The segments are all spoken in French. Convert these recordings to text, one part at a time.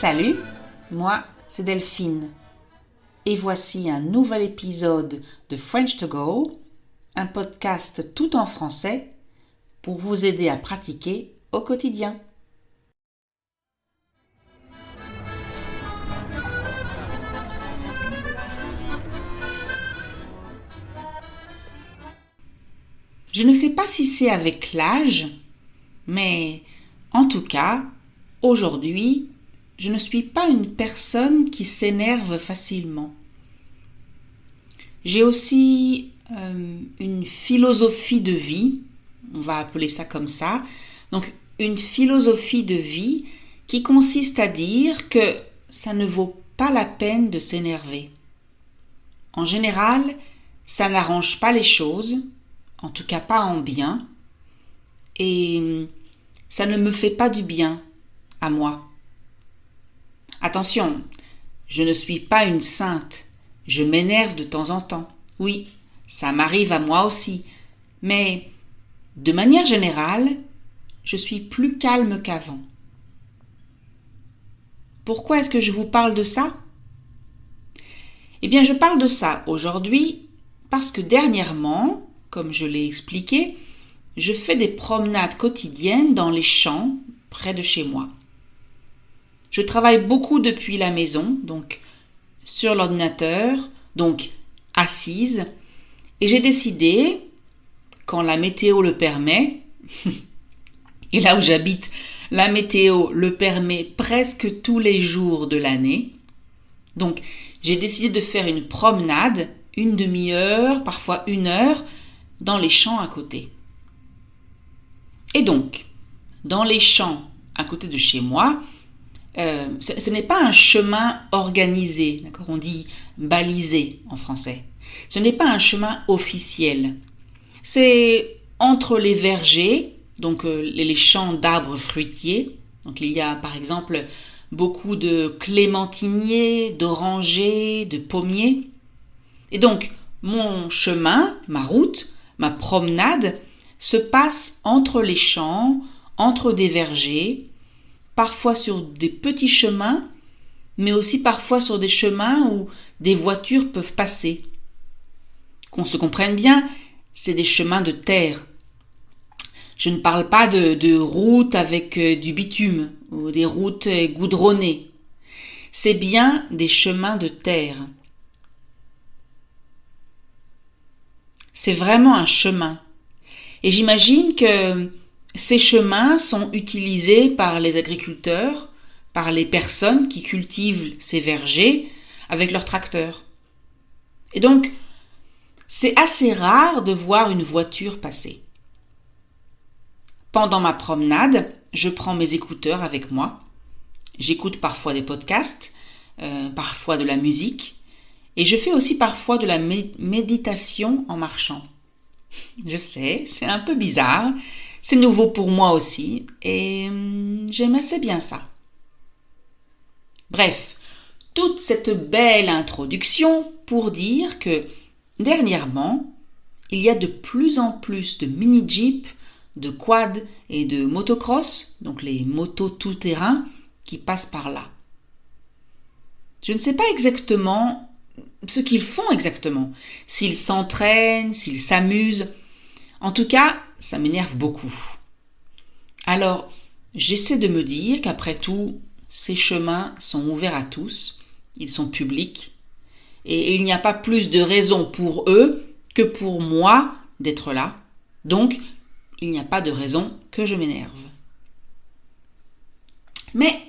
Salut, moi c'est Delphine et voici un nouvel épisode de French to Go, un podcast tout en français pour vous aider à pratiquer au quotidien. Je ne sais pas si c'est avec l'âge, mais en tout cas, aujourd'hui, je ne suis pas une personne qui s'énerve facilement. J'ai aussi une philosophie de vie, on va appeler ça comme ça, donc une philosophie de vie qui consiste à dire que ça ne vaut pas la peine de s'énerver. En général, ça n'arrange pas les choses, en tout cas pas en bien, et ça ne me fait pas du bien à moi. Attention, je ne suis pas une sainte, je m'énerve de temps en temps. Oui, ça m'arrive à moi aussi, mais de manière générale, je suis plus calme qu'avant. Pourquoi est-ce que je vous parle de ça ? Eh bien, je parle de ça aujourd'hui parce que dernièrement, comme je l'ai expliqué, je fais des promenades quotidiennes dans les champs près de chez moi. Je travaille beaucoup depuis la maison, donc sur l'ordinateur, donc assise, et j'ai décidé, quand la météo le permet, et là où j'habite, la météo le permet presque tous les jours de l'année, donc j'ai décidé de faire une promenade, une demi-heure, parfois 1 heure, dans les champs à côté. Et donc, dans les champs à côté de chez moi, ce n'est pas un chemin organisé, d'accord ? On dit balisé en français. Ce n'est pas un chemin officiel. C'est entre les vergers, donc les champs d'arbres fruitiers. Donc il y a par exemple beaucoup de clémentiniers, d'orangers, de pommiers. Et donc mon chemin, ma route, ma promenade se passe entre les champs, entre des vergers, parfois sur des petits chemins, mais aussi parfois sur des chemins où des voitures peuvent passer. Qu'on se comprenne bien, c'est des chemins de terre. Je ne parle pas de routes avec du bitume ou des routes goudronnées. C'est bien des chemins de terre. C'est vraiment un chemin. Et j'imagine que ces chemins sont utilisés par les agriculteurs, par les personnes qui cultivent ces vergers avec leurs tracteurs. Et donc, c'est assez rare de voir une voiture passer. Pendant ma promenade, je prends mes écouteurs avec moi. J'écoute parfois des podcasts, parfois de la musique, et je fais aussi parfois de la méditation en marchant. Je sais, c'est un peu bizarre, c'est nouveau pour moi aussi, et j'aime assez bien ça. Bref, toute cette belle introduction pour dire que dernièrement, il y a de plus en plus de mini-jeeps, de quads et de motocross, donc les motos tout-terrain, qui passent par là. Je ne sais pas exactement ce qu'ils font exactement, s'ils s'entraînent, s'ils s'amusent. En tout cas, ça m'énerve beaucoup. Alors, j'essaie de me dire qu'après tout, ces chemins sont ouverts à tous, ils sont publics, et il n'y a pas plus de raison pour eux que pour moi d'être là. Donc, il n'y a pas de raison que je m'énerve. Mais,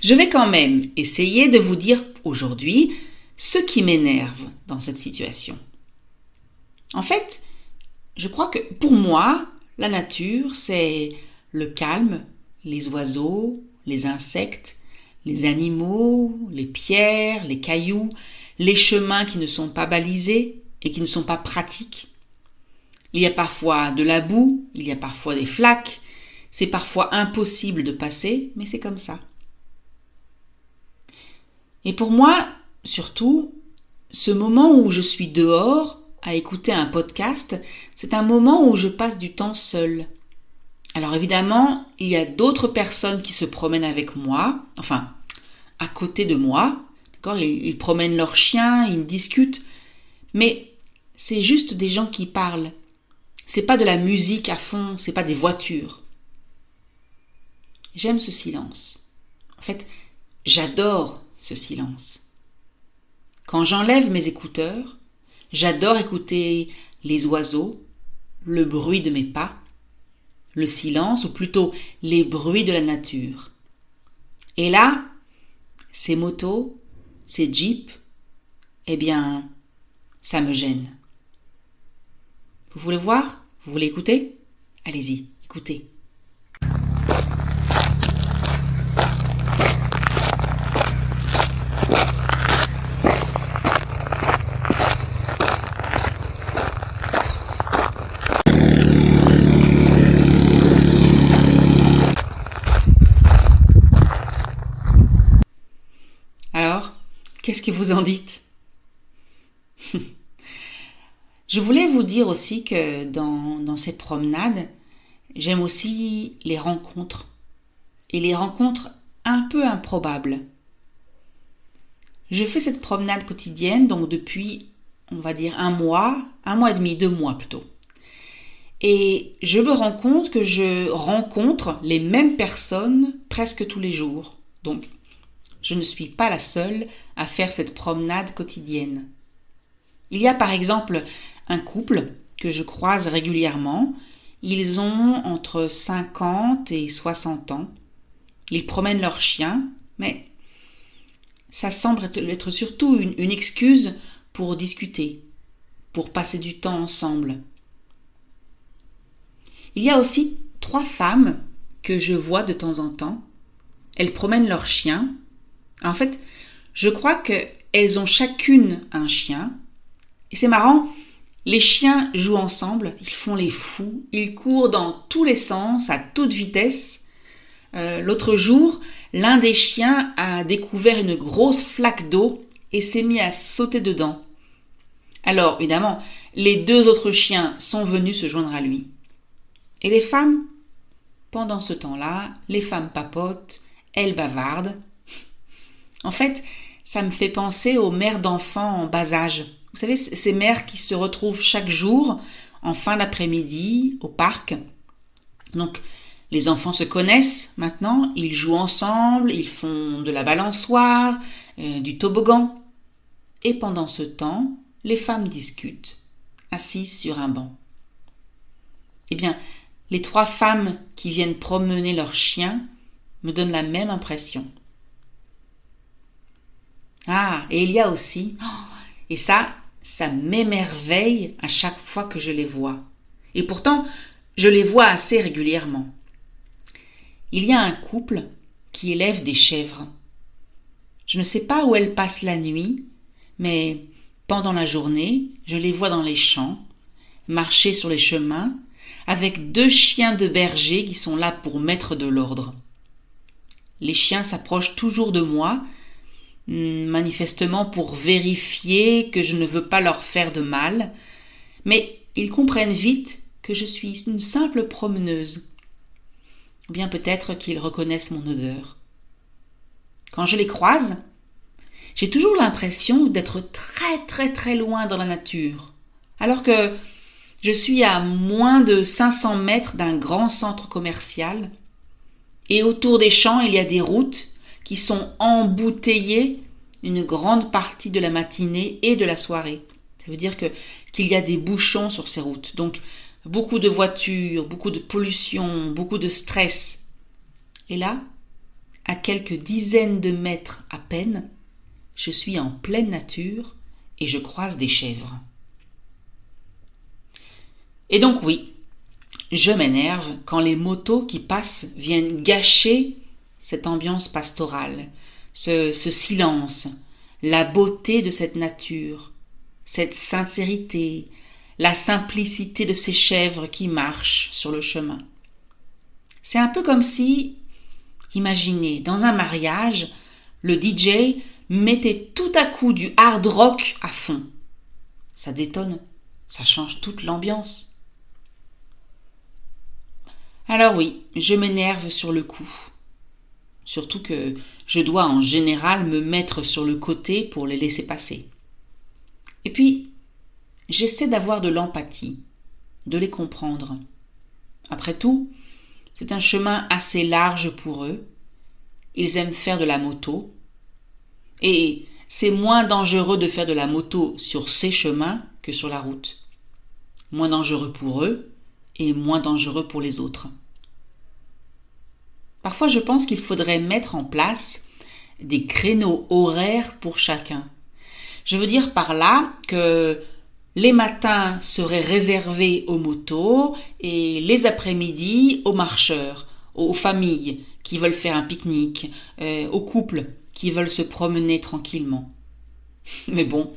je vais quand même essayer de vous dire aujourd'hui ce qui m'énerve dans cette situation. En fait, je crois que pour moi, la nature, c'est le calme, les oiseaux, les insectes, les animaux, les pierres, les cailloux, les chemins qui ne sont pas balisés et qui ne sont pas pratiques. Il y a parfois de la boue, il y a parfois des flaques, c'est parfois impossible de passer, mais c'est comme ça. Et pour moi, surtout, ce moment où je suis dehors à écouter un podcast, c'est un moment où je passe du temps seul. Alors évidemment, il y a d'autres personnes qui se promènent avec moi, enfin, à côté de moi. D'accord, ils promènent leurs chiens, ils discutent. Mais c'est juste des gens qui parlent. C'est pas de la musique à fond, c'est pas des voitures. J'aime ce silence. En fait, j'adore ce silence. Quand j'enlève mes écouteurs, j'adore écouter les oiseaux, le bruit de mes pas, le silence, ou plutôt les bruits de la nature. Et là, ces motos, ces jeeps, eh bien, ça me gêne. Vous voulez voir? Vous voulez écouter? Allez-y, écoutez. Alors, qu'est-ce que vous en dites? Je voulais vous dire aussi que dans ces promenades, j'aime aussi les rencontres. Et les rencontres un peu improbables. Je fais cette promenade quotidienne donc depuis, on va dire, un mois et demi, 2 mois plutôt. Et je me rends compte que je rencontre les mêmes personnes presque tous les jours. Donc, je ne suis pas la seule à faire cette promenade quotidienne. Il y a par exemple un couple que je croise régulièrement. Ils ont entre 50 et 60 ans. Ils promènent leur chien, mais ça semble être surtout une excuse pour discuter, pour passer du temps ensemble. Il y a aussi 3 femmes que je vois de temps en temps. Elles promènent leur chien. En fait, je crois qu'elles ont chacune un chien. Et c'est marrant, les chiens jouent ensemble, ils font les fous, ils courent dans tous les sens, à toute vitesse. L'autre jour, l'un des chiens a découvert une grosse flaque d'eau et s'est mis à sauter dedans. Alors, évidemment, les 2 autres chiens sont venus se joindre à lui. Et les femmes? Pendant ce temps-là, les femmes papotent, elles bavardent. En fait, ça me fait penser aux mères d'enfants en bas âge. Vous savez, ces mères qui se retrouvent chaque jour, en fin d'après-midi, au parc. Donc, les enfants se connaissent maintenant, ils jouent ensemble, ils font de la balançoire, du toboggan. Et pendant ce temps, les femmes discutent, assises sur un banc. Eh bien, les 3 femmes qui viennent promener leur chien me donnent la même impression. Ah, et il y a aussi, et ça m'émerveille à chaque fois que je les vois. Et pourtant, je les vois assez régulièrement. Il y a un couple qui élève des chèvres. Je ne sais pas où elles passent la nuit, mais pendant la journée, je les vois dans les champs, marcher sur les chemins, avec 2 chiens de berger qui sont là pour mettre de l'ordre. Les chiens s'approchent toujours de moi, manifestement pour vérifier que je ne veux pas leur faire de mal, mais ils comprennent vite que je suis une simple promeneuse. Ou bien peut-être qu'ils reconnaissent mon odeur. Quand je les croise, j'ai toujours l'impression d'être très très très loin dans la nature, alors que je suis à moins de 500 mètres d'un grand centre commercial, et autour des champs il y a des routes qui sont embouteillées une grande partie de la matinée et de la soirée. Ça veut dire qu'il y a des bouchons sur ces routes. Donc, beaucoup de voitures, beaucoup de pollution, beaucoup de stress. Et là, à quelques dizaines de mètres à peine, je suis en pleine nature et je croise des chèvres. Et donc oui, je m'énerve quand les motos qui passent viennent gâcher cette ambiance pastorale, ce silence, la beauté de cette nature, cette sincérité, la simplicité de ces chèvres qui marchent sur le chemin. C'est un peu comme si, imaginez, dans un mariage, le DJ mettait tout à coup du hard rock à fond. Ça détonne, ça change toute l'ambiance. Alors oui, je m'énerve sur le coup. Surtout que je dois en général me mettre sur le côté pour les laisser passer. Et puis, j'essaie d'avoir de l'empathie, de les comprendre. Après tout, c'est un chemin assez large pour eux. Ils aiment faire de la moto. Et c'est moins dangereux de faire de la moto sur ces chemins que sur la route. Moins dangereux pour eux et moins dangereux pour les autres. Parfois, je pense qu'il faudrait mettre en place des créneaux horaires pour chacun. Je veux dire par là que les matins seraient réservés aux motos et les après-midi aux marcheurs, aux familles qui veulent faire un pique-nique, aux couples qui veulent se promener tranquillement. Mais bon,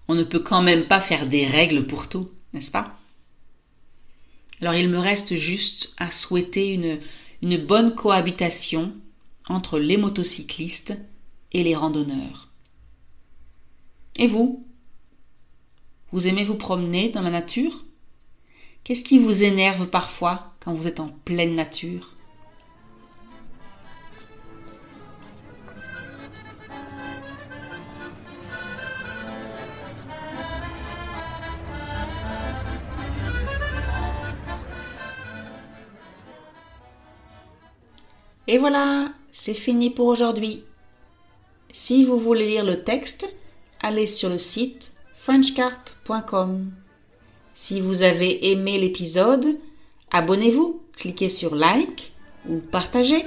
on ne peut quand même pas faire des règles pour tout, n'est-ce pas? Alors il me reste juste à souhaiter une bonne cohabitation entre les motocyclistes et les randonneurs. Et vous? Vous aimez vous promener dans la nature? Qu'est-ce qui vous énerve parfois quand vous êtes en pleine nature? Et voilà, c'est fini pour aujourd'hui. Si vous voulez lire le texte, allez sur le site frenchcart.com. Si vous avez aimé l'épisode, abonnez-vous, cliquez sur like ou partagez.